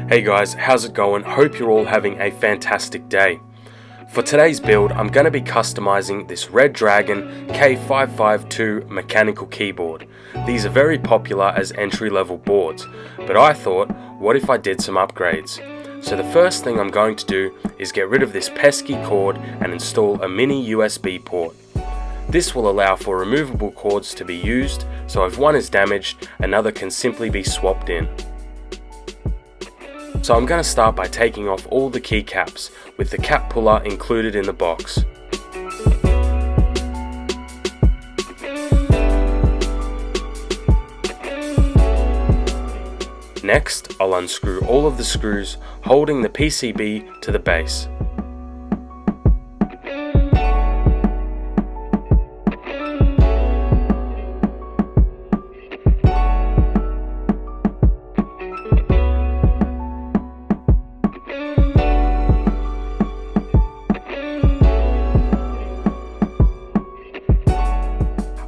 Hey guys, how's it going? Hope you're all having a fantastic day. For today's build, I'm going to be customizing this Redragon K552 mechanical keyboard. These are very popular as entry-level boards, but I thought, what if I did some upgrades? So the first thing I'm going to do is get rid of this pesky cord and install a mini USB port. This will allow for removable cords to be used, so if one is damaged, another can simply be swapped in. So I'm going to start by taking off all the keycaps, with the cap puller included in the box. Next, I'll unscrew all of the screws holding the PCB to the base.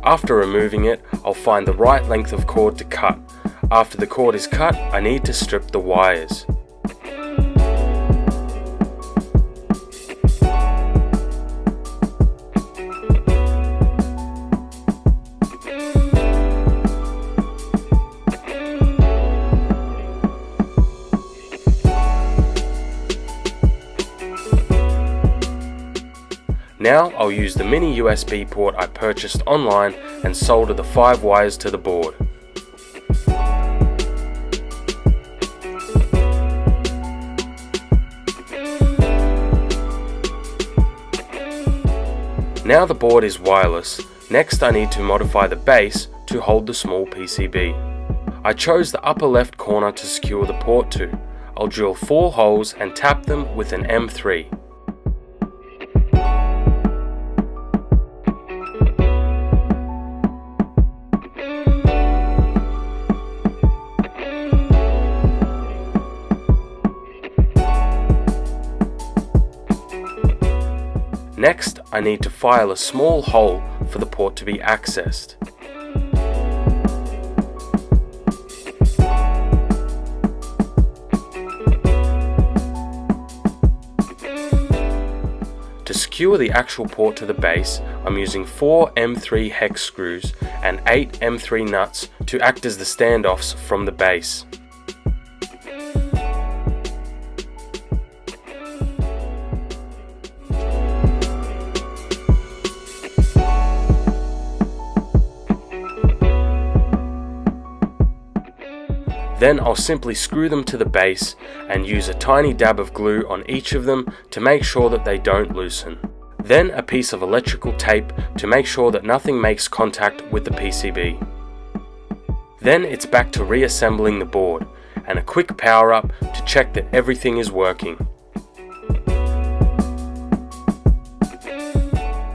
After removing it, I'll find the right length of cord to cut. After the cord is cut, I need to strip the wires. Now I'll use the mini USB port I purchased online and solder the 5 wires to the board. Now the board is wireless. Next I need to modify the base to hold the small PCB. I chose the upper left corner to secure the port to. I'll drill 4 holes and tap them with an M3. Next, I need to file a small hole for the port to be accessed. To secure the actual port to the base, I'm using 4 M3 hex screws and 8 M3 nuts to act as the standoffs from the base. Then I'll simply screw them to the base and use a tiny dab of glue on each of them to make sure that they don't loosen. Then a piece of electrical tape to make sure that nothing makes contact with the PCB. Then it's back to reassembling the board and a quick power up to check that everything is working.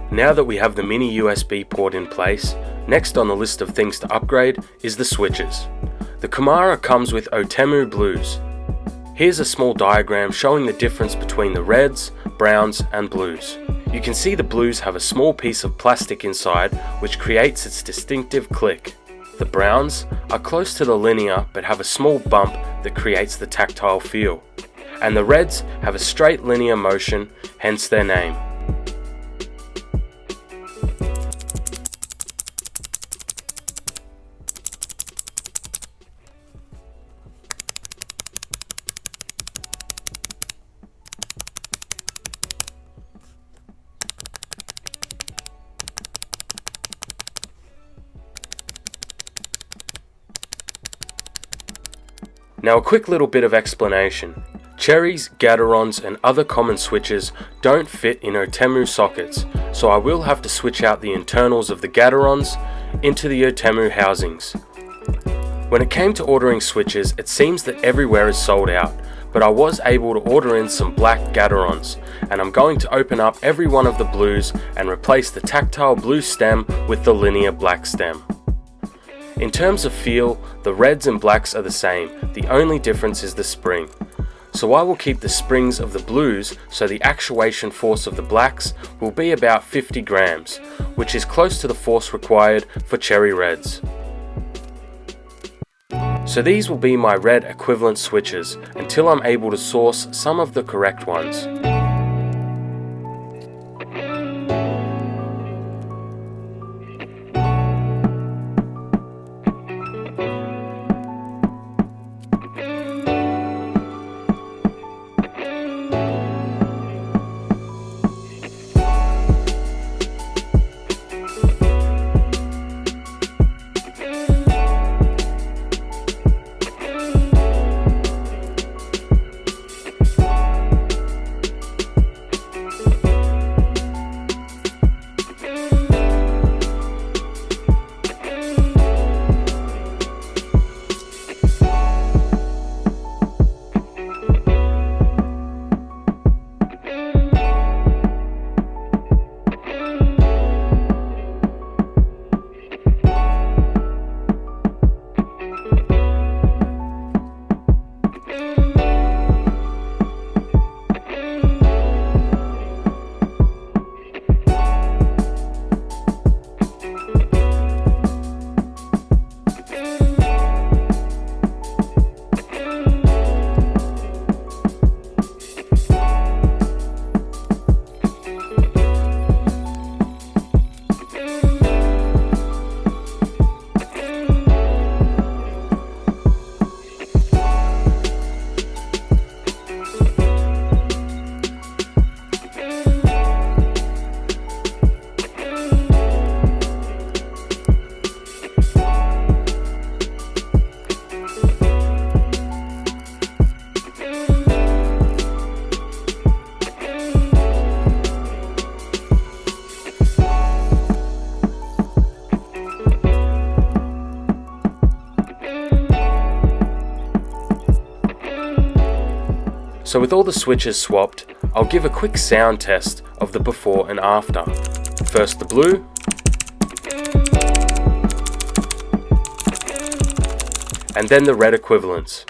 Now that we have the mini USB port in place, next on the list of things to upgrade is the switches. The Kumara comes with Otemu blues. Here's a small diagram showing the difference between the reds, browns and blues. You can see the blues have a small piece of plastic inside which creates its distinctive click. The browns are close to the linear but have a small bump that creates the tactile feel. And the reds have a straight linear motion, hence their name. Now a quick little bit of explanation. Cherries, Gaterons and other common switches don't fit in Otemu sockets, so I will have to switch out the internals of the Gaterons into the Otemu housings. When it came to ordering switches, it seems that everywhere is sold out, but I was able to order in some black Gaterons, and I'm going to open up every one of the blues and replace the tactile blue stem with the linear black stem. In terms of feel, the reds and blacks are the same, the only difference is the spring. So I will keep the springs of the blues, so the actuation force of the blacks will be about 50 grams, which is close to the force required for cherry reds. So these will be my red equivalent switches until I'm able to source some of the correct ones. So with all the switches swapped, I'll give a quick sound test of the before and after. First the blue, and then the red equivalents.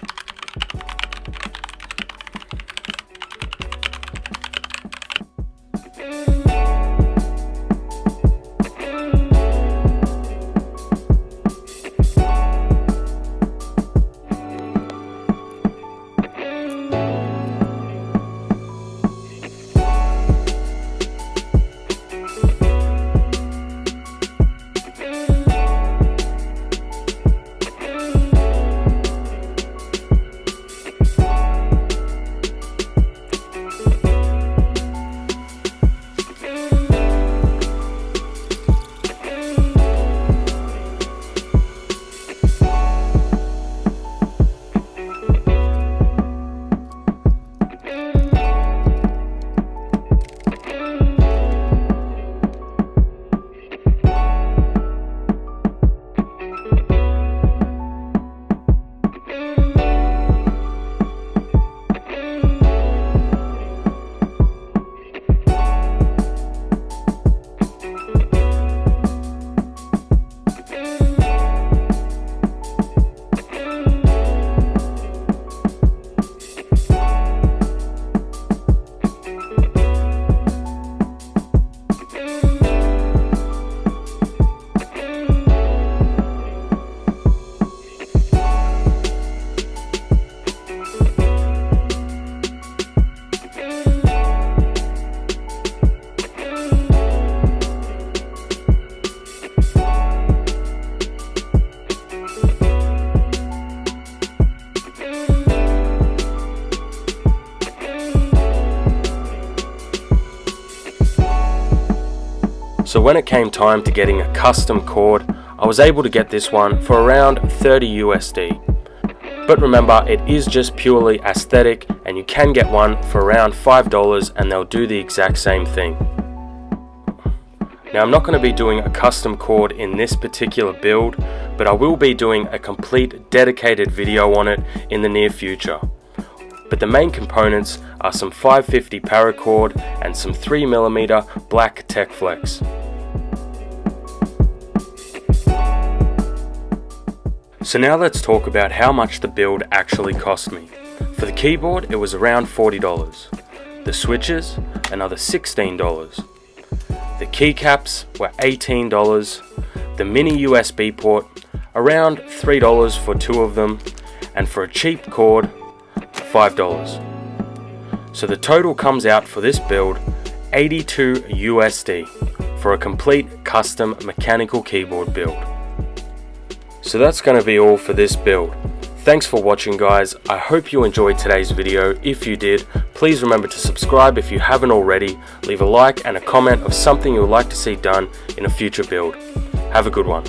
So when it came time to getting a custom cord, I was able to get this one for around 30 USD. But remember, it is just purely aesthetic, and you can get one for around $5 and they'll do the exact same thing. Now I'm not going to be doing a custom cord in this particular build, but I will be doing a complete dedicated video on it in the near future. But the main components are some 550 paracord and some 3mm black Tech Flex. So now let's talk about how much the build actually cost me. For the keyboard it was around $40, the switches another $16, the keycaps were $18, the mini USB port around $3 for 2 of them, and for a cheap cord, $5. So the total comes out for this build $82 USD for a complete custom mechanical keyboard build. So that's going to be all for this build. Thanks for watching, guys. I hope you enjoyed today's video. If you did, please remember to subscribe if you haven't already. Leave a like and a comment of something you would like to see done in a future build. Have a good one.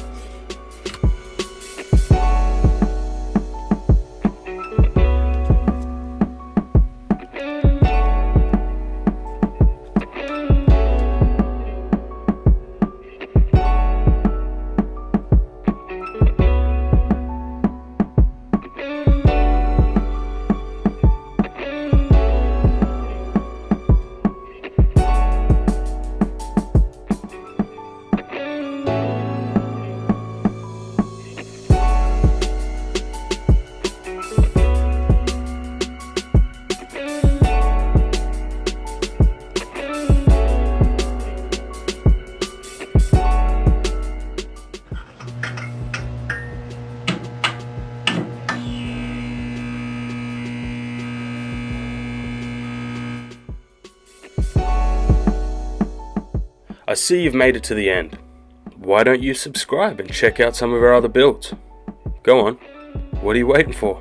I see you've made it to the end. Why don't you subscribe and check out some of our other builds? Go on, what are you waiting for?